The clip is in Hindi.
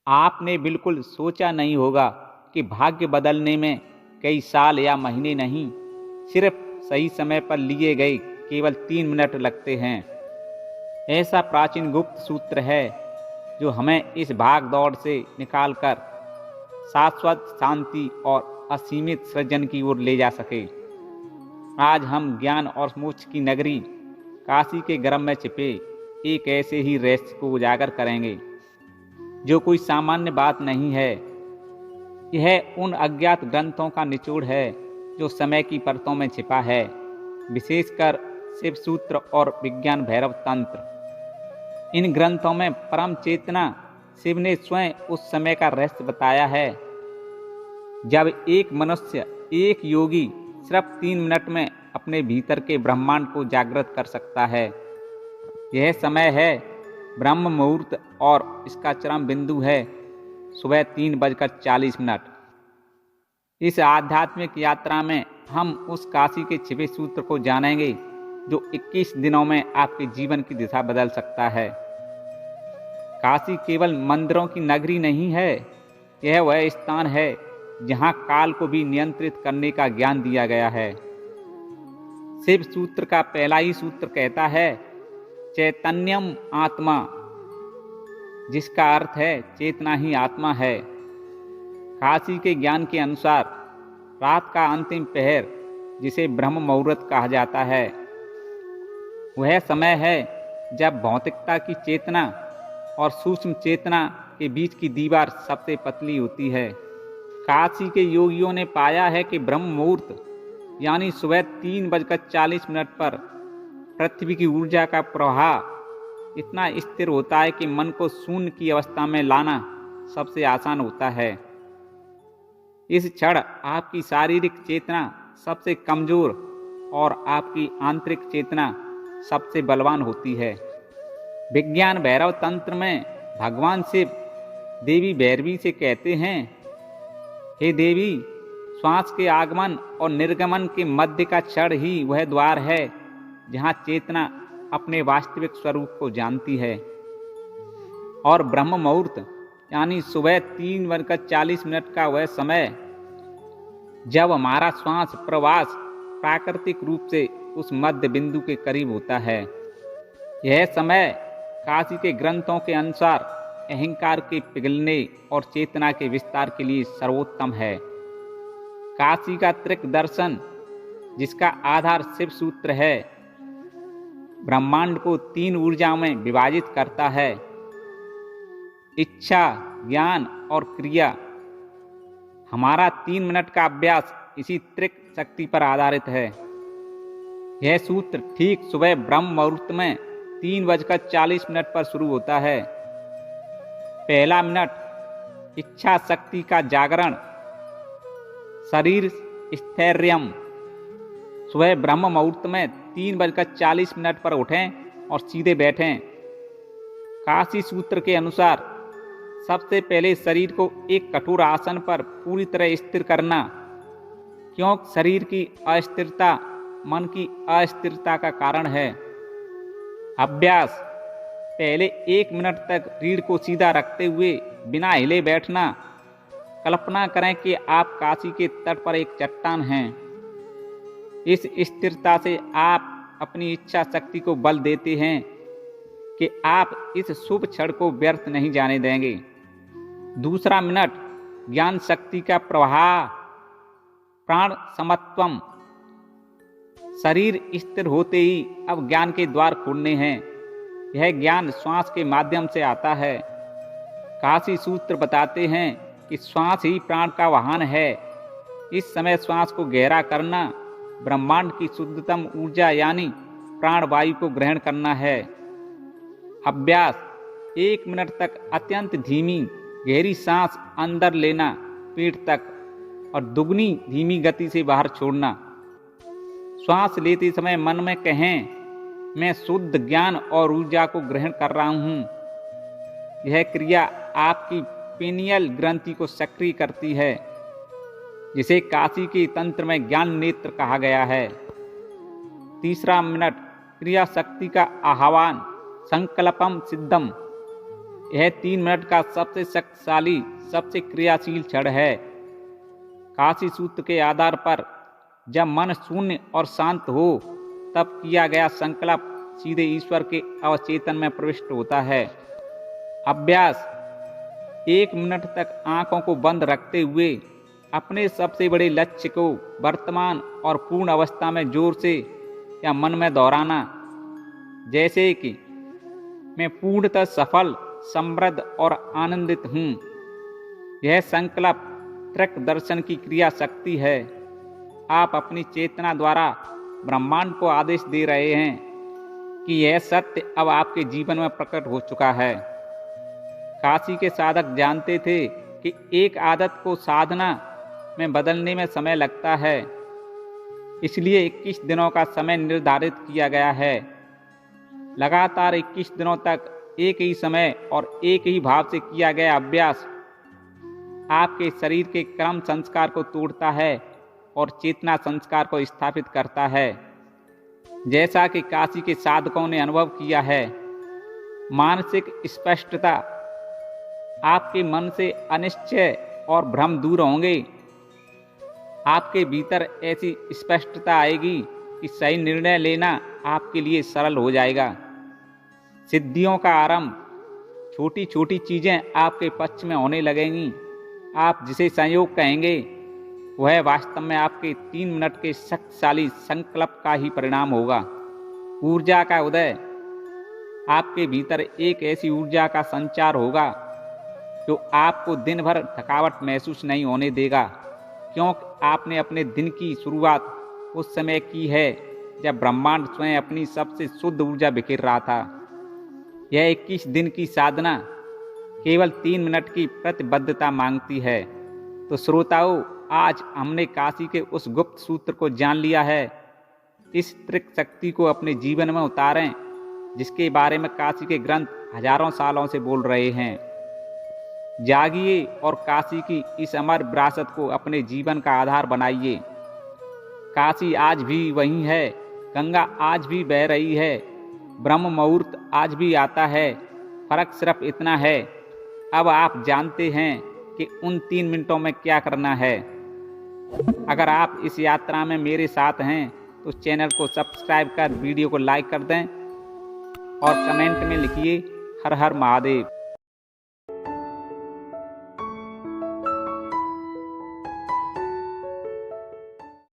आपने बिल्कुल सोचा नहीं होगा कि भाग्य बदलने में कई साल या महीने नहीं, सिर्फ सही समय पर लिए गए केवल 3 मिनट लगते हैं। ऐसा प्राचीन गुप्त सूत्र है जो हमें इस भाग दौड़ से निकालकर शाश्वत शांति और असीमित सृजन की ओर ले जा सके। आज हम ज्ञान और मोक्ष की नगरी काशी के गर्भ में छिपे एक ऐसे ही रहस्य को उजागर करेंगे जो कोई सामान्य बात नहीं है। यह उन अज्ञात ग्रंथों का निचोड़ है जो समय की परतों में छिपा है, विशेषकर शिव सूत्र और विज्ञान भैरव तंत्र। इन ग्रंथों में परम चेतना शिव ने स्वयं उस समय का रहस्य बताया है जब एक मनुष्य, एक योगी सिर्फ 3 मिनट में अपने भीतर के ब्रह्मांड को जागृत कर सकता है। यह समय है ब्रह्म मुहूर्त और इसका चरम बिंदु है सुबह 3:40। इस आध्यात्मिक यात्रा में हम उस काशी के छिपे सूत्र को जानेंगे जो 21 दिनों में आपके जीवन की दिशा बदल सकता है। काशी केवल मंदिरों की नगरी नहीं है, यह वह स्थान है जहां काल को भी नियंत्रित करने का ज्ञान दिया गया है। शिव सूत्र का पहला ही सूत्र कहता है चैतन्यम आत्मा, जिसका अर्थ है चेतना ही आत्मा है। काशी के ज्ञान के अनुसार रात का अंतिम पहर, जिसे ब्रह्म मुहूर्त कहा जाता है, वह समय है जब भौतिकता की चेतना और सूक्ष्म चेतना के बीच की दीवार सबसे पतली होती है। काशी के योगियों ने पाया है कि ब्रह्म मुहूर्त यानी सुबह 3:40 पर पृथ्वी की ऊर्जा का प्रवाह इतना स्थिर होता है कि मन को शून्य की अवस्था में लाना सबसे आसान होता है। इस क्षण आपकी शारीरिक चेतना सबसे कमजोर और आपकी आंतरिक चेतना सबसे बलवान होती है। विज्ञान भैरव तंत्र में भगवान शिव देवी भैरवी से कहते हैं, हे देवी, श्वास के आगमन और निर्गमन के मध्य का क्षण ही वह द्वार है जहाँ चेतना अपने वास्तविक स्वरूप को जानती है। और ब्रह्म मुहूर्त यानी सुबह 3:40 का वह समय जब हमारा श्वास प्रवास प्राकृतिक रूप से उस मध्य बिंदु के करीब होता है। यह समय काशी के ग्रंथों के अनुसार अहंकार के पिघलने और चेतना के विस्तार के लिए सर्वोत्तम है। काशी का त्रिक दर्शन, जिसका आधार शिव सूत्र है, ब्रह्मांड को 3 ऊर्जाओं में विभाजित करता है, इच्छा, ज्ञान और क्रिया। हमारा 3 मिनट का अभ्यास इसी त्रिक शक्ति पर आधारित है। यह सूत्र ठीक सुबह ब्रह्म मुहूर्त में 3:40 पर शुरू होता है। पहला मिनट इच्छा शक्ति का जागरण, शरीर स्थैर्यम। सुबह ब्रह्म मुहूर्त में 3:40 पर उठें और सीधे बैठें। काशी सूत्र के अनुसार सबसे पहले शरीर को एक कठोर आसन पर पूरी तरह स्थिर करना, क्योंकि शरीर की अस्थिरता मन की अस्थिरता का कारण है। अभ्यास, पहले 1 मिनट तक रीढ़ को सीधा रखते हुए बिना हिले बैठना। कल्पना करें कि आप काशी के तट पर एक चट्टान हैं। इस स्थिरता से आप अपनी इच्छा शक्ति को बल देते हैं कि आप इस शुभ क्षण को व्यर्थ नहीं जाने देंगे। दूसरा मिनट ज्ञान शक्ति का प्रवाह, प्राण समत्वम। शरीर स्थिर होते ही अब ज्ञान के द्वार खुलने हैं। यह ज्ञान श्वास के माध्यम से आता है। काशी सूत्र बताते हैं कि श्वास ही प्राण का वाहन है। इस समय श्वास को गहरा करना, ब्रह्मांड की शुद्धतम ऊर्जा यानी प्राणवायु को ग्रहण करना है। अभ्यास, 1 मिनट तक अत्यंत धीमी गहरी सांस अंदर लेना पेट तक और दुगनी धीमी गति से बाहर छोड़ना। श्वास लेते समय मन में कहें, मैं शुद्ध ज्ञान और ऊर्जा को ग्रहण कर रहा हूँ। यह क्रिया आपकी पीनियल ग्रंथि को सक्रिय करती है। जिसे काशी के तंत्र में ज्ञान नेत्र कहा गया है। तीसरा मिनट क्रिया शक्ति का आह्वान संकल्पम सिद्धम। यह 3 मिनट का सबसे शक्तिशाली, सबसे क्रियाशील क्षण है। काशी सूत्र के आधार पर जब मन शून्य और शांत हो तब किया गया संकल्प सीधे ईश्वर के अवचेतन में प्रविष्ट होता है। अभ्यास 1 मिनट तक आंखों को बंद रखते हुए अपने सबसे बड़े लक्ष्य को वर्तमान और पूर्ण अवस्था में जोर से या मन में दोहराना, जैसे कि मैं पूर्णतः सफल, समृद्ध और आनंदित हूँ। यह संकल्प तर्क दर्शन की क्रिया शक्ति है। आप अपनी चेतना द्वारा ब्रह्मांड को आदेश दे रहे हैं कि यह सत्य अब आपके जीवन में प्रकट हो चुका है। काशी के साधक जानते थे कि एक आदत को साधना में बदलने में समय लगता है, इसलिए 21 दिनों का समय निर्धारित किया गया है। लगातार 21 दिनों तक एक ही समय और एक ही भाव से किया गया अभ्यास आपके शरीर के कर्म संस्कार को तोड़ता है और चेतना संस्कार को स्थापित करता है। जैसा कि काशी के साधकों ने अनुभव किया है, मानसिक स्पष्टता, आपके मन से अनिश्चय और भ्रम दूर होंगे। आपके भीतर ऐसी स्पष्टता आएगी कि सही निर्णय लेना आपके लिए सरल हो जाएगा। सिद्धियों का आरंभ, छोटी छोटी चीजें आपके पक्ष में होने लगेंगी। आप जिसे संयोग कहेंगे वह वास्तव में आपके 3 मिनट के शक्तिशाली संकल्प का ही परिणाम होगा। ऊर्जा का उदय, आपके भीतर एक ऐसी ऊर्जा का संचार होगा जो आपको दिन भर थकावट महसूस नहीं होने देगा, क्योंकि आपने अपने दिन की शुरुआत उस समय की है जब ब्रह्मांड स्वयं अपनी सबसे शुद्ध ऊर्जा बिखेर रहा था। यह 21 दिन की साधना केवल 3 मिनट की प्रतिबद्धता मांगती है। तो श्रोताओं, आज हमने काशी के उस गुप्त सूत्र को जान लिया है। इस त्रिक शक्ति को अपने जीवन में उतारें, जिसके बारे में काशी के ग्रंथ हजारों सालों से बोल रहे हैं। जागिए और काशी की इस अमर विरासत को अपने जीवन का आधार बनाइए। काशी आज भी वही है, गंगा आज भी बह रही है, ब्रह्म मुहूर्त आज भी आता है। फर्क सिर्फ इतना है, अब आप जानते हैं कि उन 3 मिनटों में क्या करना है। अगर आप इस यात्रा में मेरे साथ हैं तो चैनल को सब्सक्राइब कर वीडियो को लाइक कर दें और कमेंट में लिखिए हर हर महादेव।